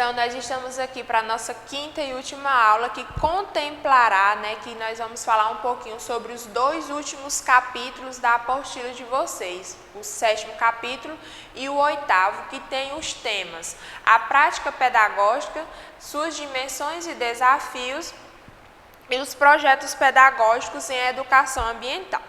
Então, nós estamos aqui para a nossa quinta e última aula, que contemplará, que nós vamos falar um pouquinho sobre os 2 últimos capítulos da apostila de vocês, o 7º capítulo e o 8º, que tem os temas: a prática pedagógica, suas dimensões e desafios e os projetos pedagógicos em educação ambiental.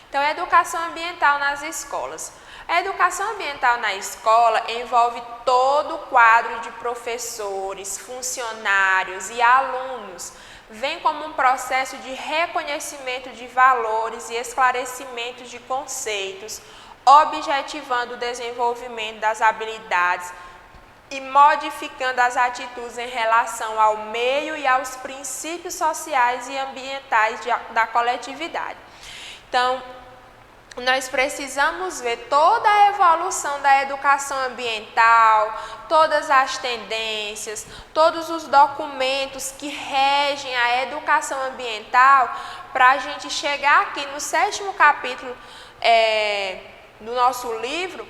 Então, educação ambiental nas escolas. A educação ambiental na escola envolve todo o quadro de professores, funcionários e alunos. Vem como um processo de reconhecimento de valores e esclarecimento de conceitos, objetivando o desenvolvimento das habilidades e modificando as atitudes em relação ao meio e aos princípios sociais e ambientais da coletividade. Então, nós precisamos ver toda a evolução da educação ambiental, todas as tendências, todos os documentos que regem a educação ambiental, para a gente chegar aqui no 7º capítulo do nosso livro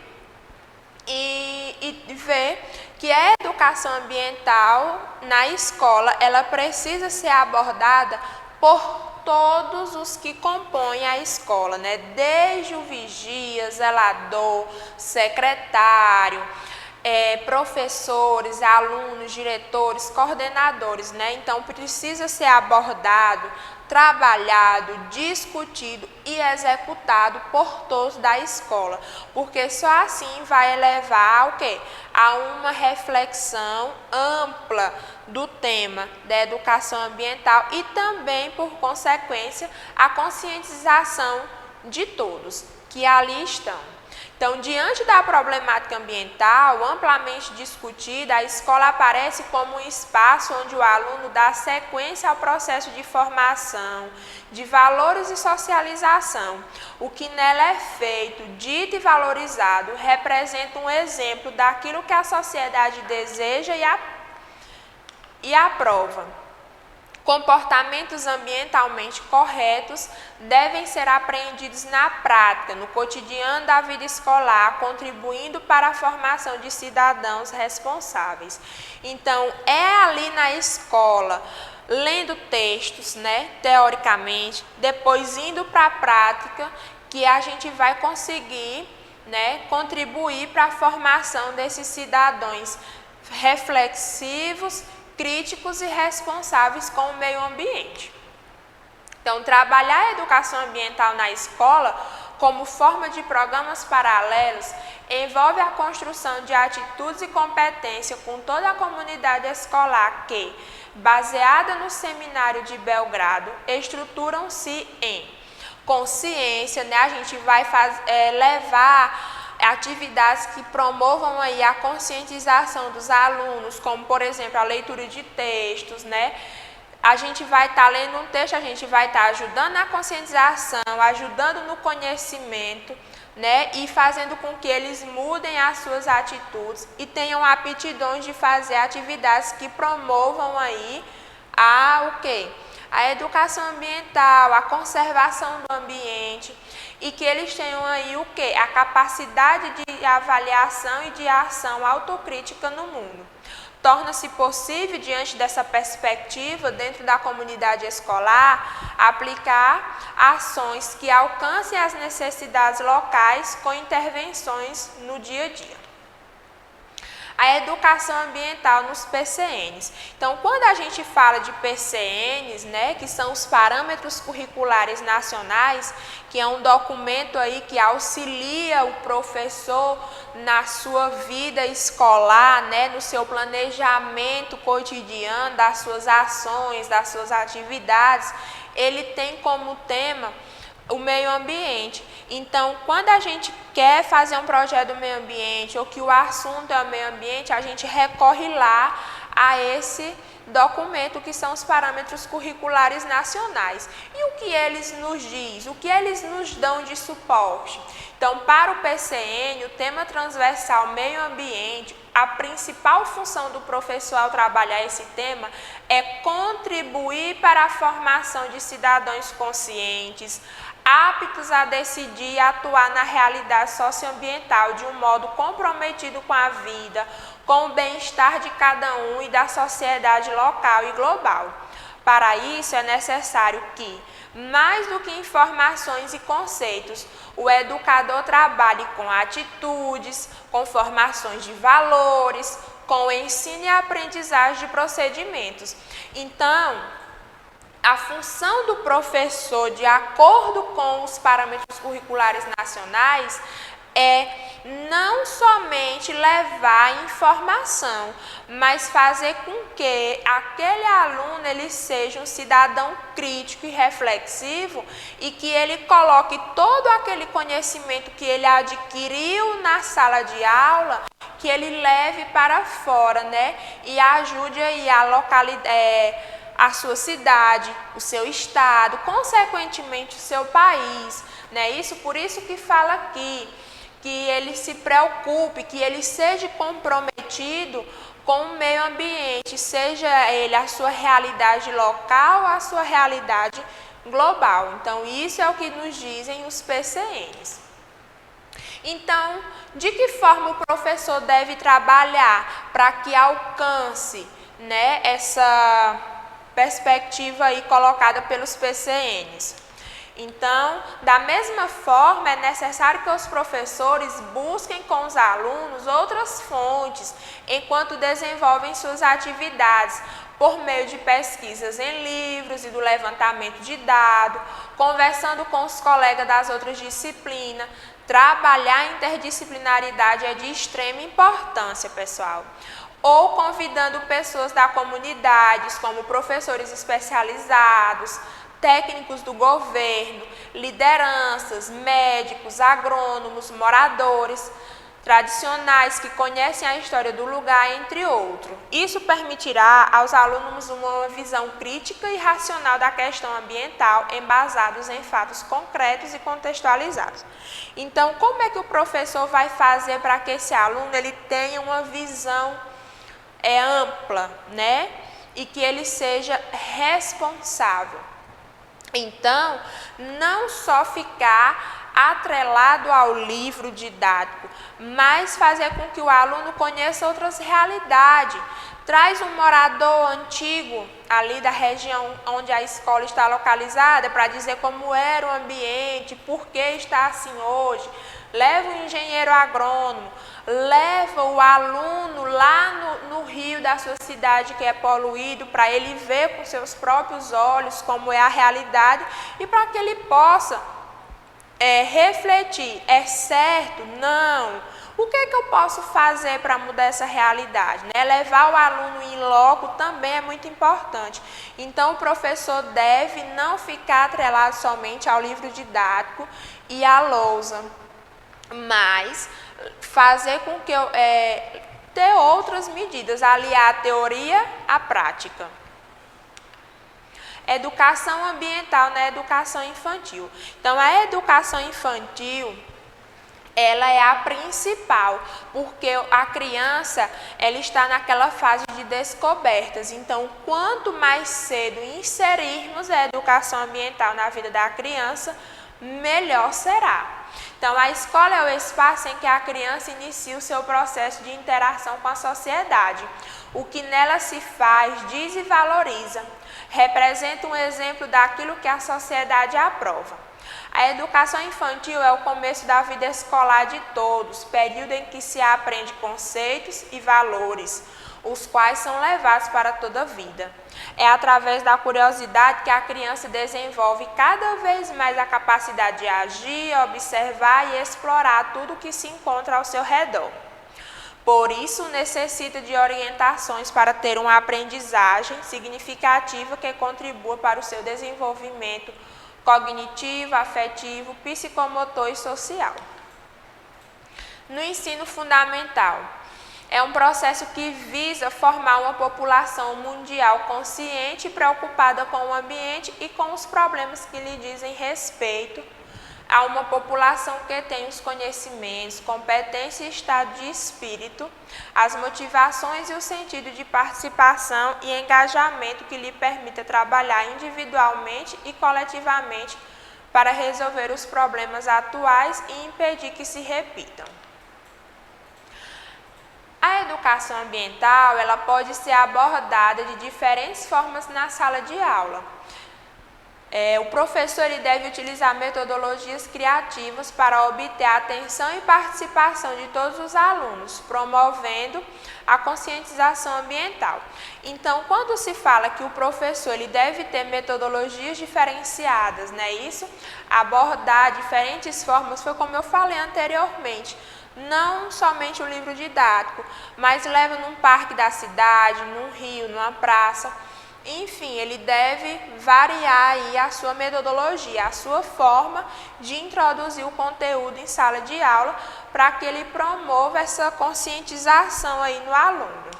e ver que a educação ambiental na escola, ela precisa ser abordada por todos os que compõem a escola, desde o vigia, zelador, secretário, professores, alunos, diretores, coordenadores, Então, precisa ser abordado, trabalhado, discutido e executado por todos da escola, porque só assim vai levar ao quê? A uma reflexão ampla do tema da educação ambiental e também, por consequência, a conscientização de todos que ali estão. Então, diante da problemática ambiental amplamente discutida, a escola aparece como um espaço onde o aluno dá sequência ao processo de formação, de valores e socialização. O que nela é feito, dito e valorizado, representa um exemplo daquilo que a sociedade deseja e aprova. Comportamentos ambientalmente corretos devem ser aprendidos na prática, no cotidiano da vida escolar, contribuindo para a formação de cidadãos responsáveis. Então, é ali na escola, lendo textos, teoricamente, depois indo para a prática, que a gente vai conseguir, contribuir para a formação desses cidadãos reflexivos, críticos e responsáveis com o meio ambiente. Então, trabalhar a educação ambiental na escola como forma de programas paralelos envolve a construção de atitudes e competência com toda a comunidade escolar que, baseada no Seminário de Belgrado, estruturam-se em consciência, a gente vai levar atividades que promovam aí a conscientização dos alunos, como, por exemplo, a leitura de textos, A gente vai estar lendo um texto, a gente vai estar ajudando na conscientização, ajudando no conhecimento, E fazendo com que eles mudem as suas atitudes e tenham aptidões de fazer atividades que promovam aí a educação ambiental, a conservação do ambiente, e que eles tenham aí a capacidade de avaliação e de ação autocrítica no mundo. Torna-se possível, diante dessa perspectiva, dentro da comunidade escolar, aplicar ações que alcancem as necessidades locais com intervenções no dia a dia. A educação ambiental nos PCNs. Então, quando a gente fala de PCNs, que são os parâmetros curriculares nacionais, que é um documento aí que auxilia o professor na sua vida escolar, no seu planejamento cotidiano, das suas ações, das suas atividades, ele tem como tema o meio ambiente. Então, quando a gente quer fazer um projeto do meio ambiente ou que o assunto é o meio ambiente, a gente recorre lá a esse documento que são os parâmetros curriculares nacionais. E o que eles nos dizem? O que eles nos dão de suporte? Então, para o PCN, o tema transversal meio ambiente, a principal função do professor ao trabalhar esse tema é contribuir para a formação de cidadãos conscientes, aptos a decidir e atuar na realidade socioambiental de um modo comprometido com a vida, com o bem-estar de cada um e da sociedade local e global. Para isso é necessário que, mais do que informações e conceitos, o educador trabalhe com atitudes, com formações de valores, com ensino e aprendizagem de procedimentos. Então, a função do professor, de acordo com os parâmetros curriculares nacionais, é não somente levar informação, mas fazer com que aquele aluno ele seja um cidadão crítico e reflexivo e que ele coloque todo aquele conhecimento que ele adquiriu na sala de aula, que ele leve para fora, né? E ajude aí a localidade, a sua cidade, o seu estado, consequentemente o seu país, né? Por isso que fala aqui, que ele se preocupe, que ele seja comprometido com o meio ambiente, seja ele a sua realidade local ou a sua realidade global. Então, isso é o que nos dizem os PCNs. Então, de que forma o professor deve trabalhar para que alcance, né, essa perspectiva aí colocada pelos PCNs? Então, da mesma forma, é necessário que os professores busquem com os alunos outras fontes, enquanto desenvolvem suas atividades, por meio de pesquisas em livros e do levantamento de dados, conversando com os colegas das outras disciplinas. Trabalhar a interdisciplinaridade é de extrema importância, pessoal. Ou convidando pessoas da comunidade, como professores especializados, técnicos do governo, lideranças, médicos, agrônomos, moradores tradicionais que conhecem a história do lugar, entre outros. Isso permitirá aos alunos uma visão crítica e racional da questão ambiental, embasados em fatos concretos e contextualizados. Então, como é que o professor vai fazer para que esse aluno ele tenha uma visão ampla, né? E que ele seja responsável? Então, não só ficar atrelado ao livro didático, mas fazer com que o aluno conheça outras realidades. Traz um morador antigo ali da região onde a escola está localizada para dizer como era o ambiente, por que está assim hoje. Leva o engenheiro agrônomo, leva o aluno lá no rio da sua cidade que é poluído, para ele ver com seus próprios olhos como é a realidade e para que ele possa refletir, é certo? Não. O que é que eu posso fazer para mudar essa realidade? Né? Levar o aluno em loco também é muito importante. Então, o professor deve não ficar atrelado somente ao livro didático e à lousa, mas fazer com que ter outras medidas, aliar a teoria à prática. Educação ambiental na educação infantil. Então, a educação infantil, ela é a principal, porque a criança ela está naquela fase de descobertas. Então, quanto mais cedo inserirmos a educação ambiental na vida da criança, melhor será. Então, a escola é o espaço em que a criança inicia o seu processo de interação com a sociedade. O que nela se faz, diz e valoriza, representa um exemplo daquilo que a sociedade aprova. A educação infantil é o começo da vida escolar de todos, período em que se aprende conceitos e valores, os quais são levados para toda a vida. É através da curiosidade que a criança desenvolve cada vez mais a capacidade de agir, observar e explorar tudo o que se encontra ao seu redor. Por isso, necessita de orientações para ter uma aprendizagem significativa que contribua para o seu desenvolvimento cognitivo, afetivo, psicomotor e social. No ensino fundamental, é um processo que visa formar uma população mundial consciente e preocupada com o ambiente e com os problemas que lhe dizem respeito a uma população que tem os conhecimentos, competência e estado de espírito, as motivações e o sentido de participação e engajamento que lhe permita trabalhar individualmente e coletivamente para resolver os problemas atuais e impedir que se repitam. A educação ambiental, ela pode ser abordada de diferentes formas na sala de aula. O professor ele deve utilizar metodologias criativas para obter a atenção e participação de todos os alunos, promovendo a conscientização ambiental. Então, quando se fala que o professor ele deve ter metodologias diferenciadas, né, isso, abordar diferentes formas, foi como eu falei anteriormente, não somente o livro didático, mas leva num parque da cidade, num rio, numa praça. Enfim, ele deve variar aí a sua metodologia, a sua forma de introduzir o conteúdo em sala de aula para que ele promova essa conscientização aí no aluno.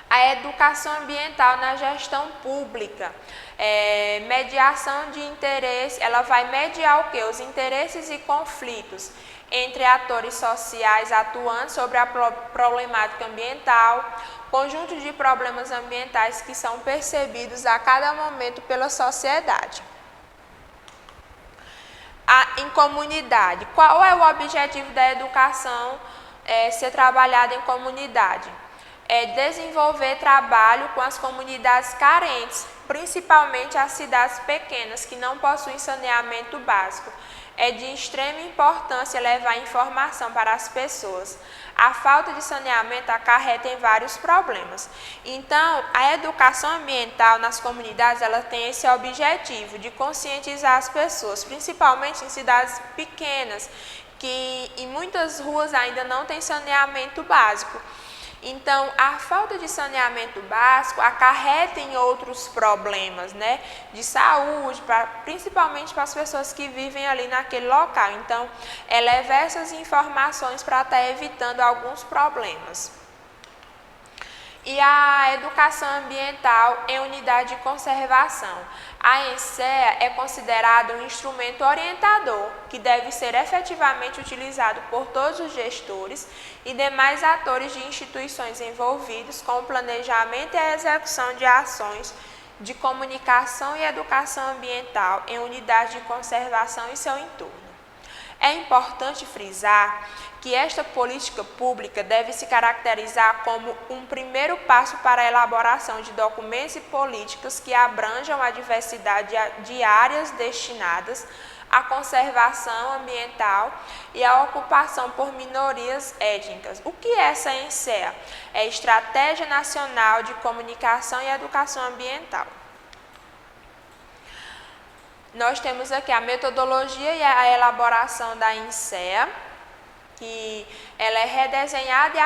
A educação ambiental na gestão pública, mediação de interesse, ela vai mediar o quê? Os interesses e conflitos entre atores sociais atuantes sobre a problemática ambiental, conjunto de problemas ambientais que são percebidos a cada momento pela sociedade. Em comunidade, qual é o objetivo da educação ser trabalhada em comunidade? É desenvolver trabalho com as comunidades carentes, principalmente as cidades pequenas que não possuem saneamento básico. É de extrema importância levar informação para as pessoas. A falta de saneamento acarreta em vários problemas. Então, a educação ambiental nas comunidades, ela tem esse objetivo de conscientizar as pessoas, principalmente em cidades pequenas, que em muitas ruas ainda não tem saneamento básico. Então, a falta de saneamento básico acarreta em outros problemas, né, de saúde, principalmente para as pessoas que vivem ali naquele local. Então, leva essas informações para estar evitando alguns problemas. E a educação ambiental em unidade de conservação. A ENSEA é considerada um instrumento orientador que deve ser efetivamente utilizado por todos os gestores e demais atores de instituições envolvidos com o planejamento e a execução de ações de comunicação e educação ambiental em unidade de conservação e seu entorno. É importante frisar que esta política pública deve se caracterizar como um primeiro passo para a elaboração de documentos e políticas que abranjam a diversidade de áreas destinadas à conservação ambiental e à ocupação por minorias étnicas. O que é essa ENSEA? É Estratégia Nacional de Comunicação e Educação Ambiental. Nós temos aqui a metodologia e a elaboração da ENSEA, que ela é redesenhada e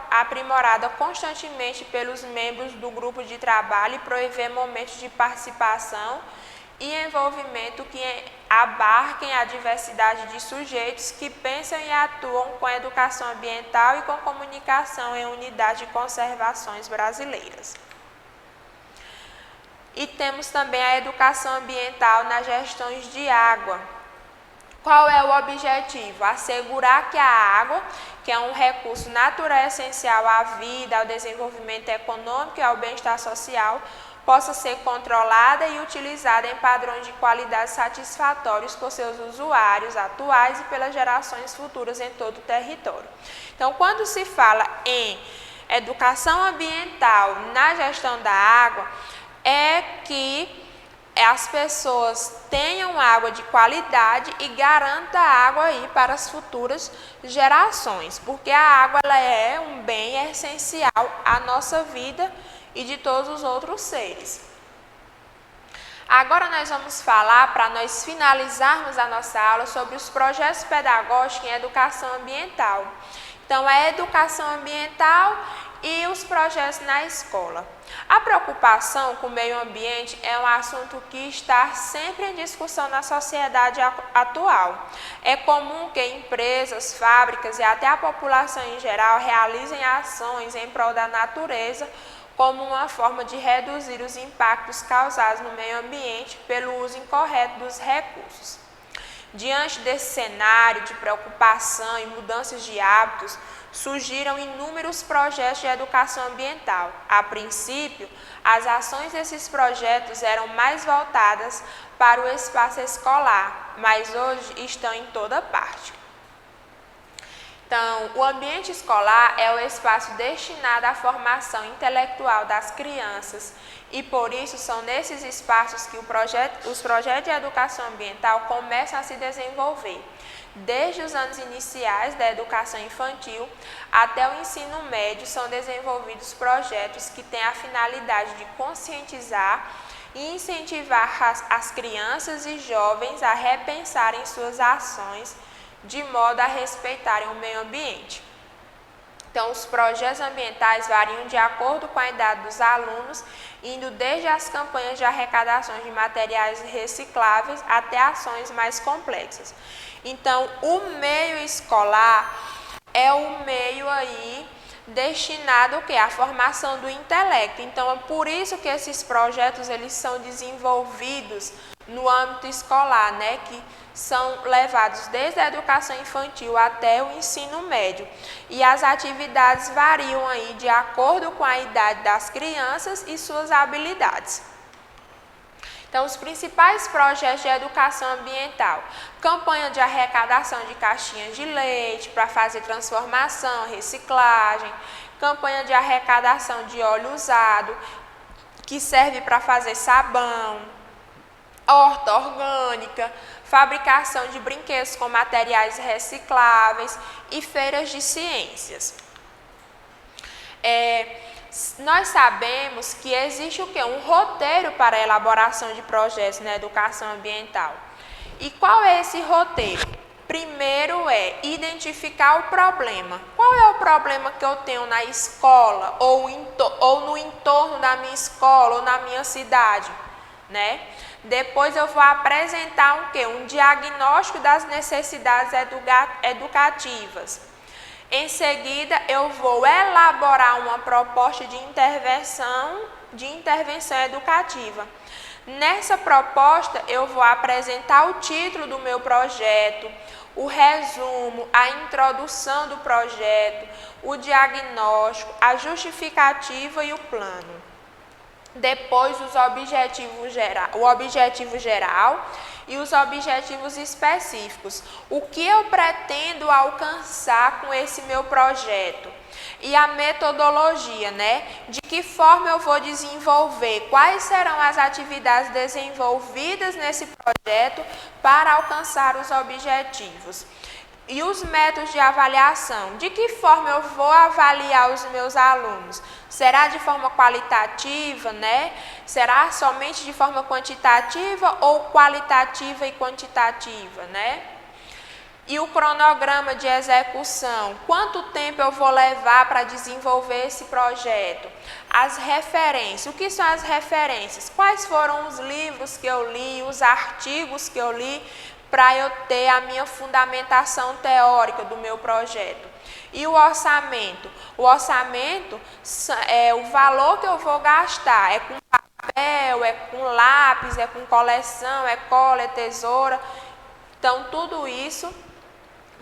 aprimorada constantemente pelos membros do grupo de trabalho e prover momentos de participação e envolvimento que abarquem a diversidade de sujeitos que pensam e atuam com a educação ambiental e com comunicação em unidade de conservações brasileiras. E temos também a educação ambiental nas gestões de água. Qual é o objetivo? Assegurar que a água, que é um recurso natural essencial à vida, ao desenvolvimento econômico e ao bem-estar social, possa ser controlada e utilizada em padrões de qualidade satisfatórios por seus usuários atuais e pelas gerações futuras em todo o território. Então, quando se fala em educação ambiental na gestão da água, é que as pessoas tenham água de qualidade e garanta água aí para as futuras gerações, porque a água ela é um bem essencial à nossa vida e de todos os outros seres. Agora nós vamos falar, para nós finalizarmos a nossa aula, sobre os projetos pedagógicos em educação ambiental. Então, a educação ambiental e os projetos na escola. A preocupação com o meio ambiente é um assunto que está sempre em discussão na sociedade atual. É comum que empresas, fábricas e até a população em geral realizem ações em prol da natureza como uma forma de reduzir os impactos causados no meio ambiente pelo uso incorreto dos recursos. Diante desse cenário de preocupação e mudanças de hábitos, surgiram inúmeros projetos de educação ambiental. A princípio, as ações desses projetos eram mais voltadas para o espaço escolar, mas hoje estão em toda parte. Então, o ambiente escolar é o espaço destinado à formação intelectual das crianças e, por isso, são nesses espaços que os projetos de educação ambiental começam a se desenvolver. Desde os anos iniciais da educação infantil até o ensino médio, são desenvolvidos projetos que têm a finalidade de conscientizar e incentivar as crianças e jovens a repensarem suas ações de modo a respeitarem o meio ambiente. Então, os projetos ambientais variam de acordo com a idade dos alunos, indo desde as campanhas de arrecadação de materiais recicláveis até ações mais complexas. Então, o meio escolar é o meio aí destinado à formação do intelecto. Então, é por isso que esses projetos eles são desenvolvidos no âmbito escolar, né, que são levados desde a educação infantil até o ensino médio. E as atividades variam aí de acordo com a idade das crianças e suas habilidades. Então, os principais projetos de educação ambiental: campanha de arrecadação de caixinhas de leite para fazer transformação, reciclagem, campanha de arrecadação de óleo usado, que serve para fazer sabão, horta orgânica, fabricação de brinquedos com materiais recicláveis e feiras de ciências. Nós sabemos que existe o quê? Um roteiro para a elaboração de projetos na educação ambiental. E qual é esse roteiro? Primeiro é identificar o problema. Qual é o problema que eu tenho na escola ou no entorno da minha escola ou na minha cidade, né? Depois eu vou apresentar um diagnóstico das necessidades educativas. Em seguida, eu vou elaborar uma proposta de intervenção educativa. Nessa proposta, eu vou apresentar o título do meu projeto, o resumo, a introdução do projeto, o diagnóstico, a justificativa e o plano. Depois, o objetivo geral e os objetivos específicos. O que eu pretendo alcançar com esse meu projeto? E a metodologia, né? De que forma eu vou desenvolver? Quais serão as atividades desenvolvidas nesse projeto para alcançar os objetivos? E os métodos de avaliação, de que forma eu vou avaliar os meus alunos? Será de forma qualitativa, né? Será somente de forma quantitativa ou qualitativa e quantitativa, né? E o cronograma de execução, quanto tempo eu vou levar para desenvolver esse projeto? As referências, o que são as referências? Quais foram os livros que eu li, os artigos que eu li, para eu ter a minha fundamentação teórica do meu projeto? E o orçamento? O orçamento é o valor que eu vou gastar, é com papel, é com lápis, é com coleção, é cola, é tesoura. Então, tudo isso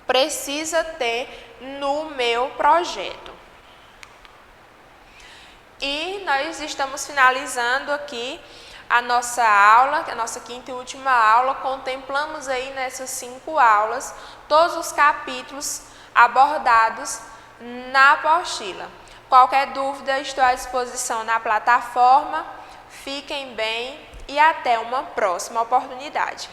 precisa ter no meu projeto. E nós estamos finalizando aqui a nossa aula, a nossa quinta e última aula. Contemplamos aí nessas 5 aulas todos os capítulos abordados na apostila. Qualquer dúvida, estou à disposição na plataforma. Fiquem bem e até uma próxima oportunidade.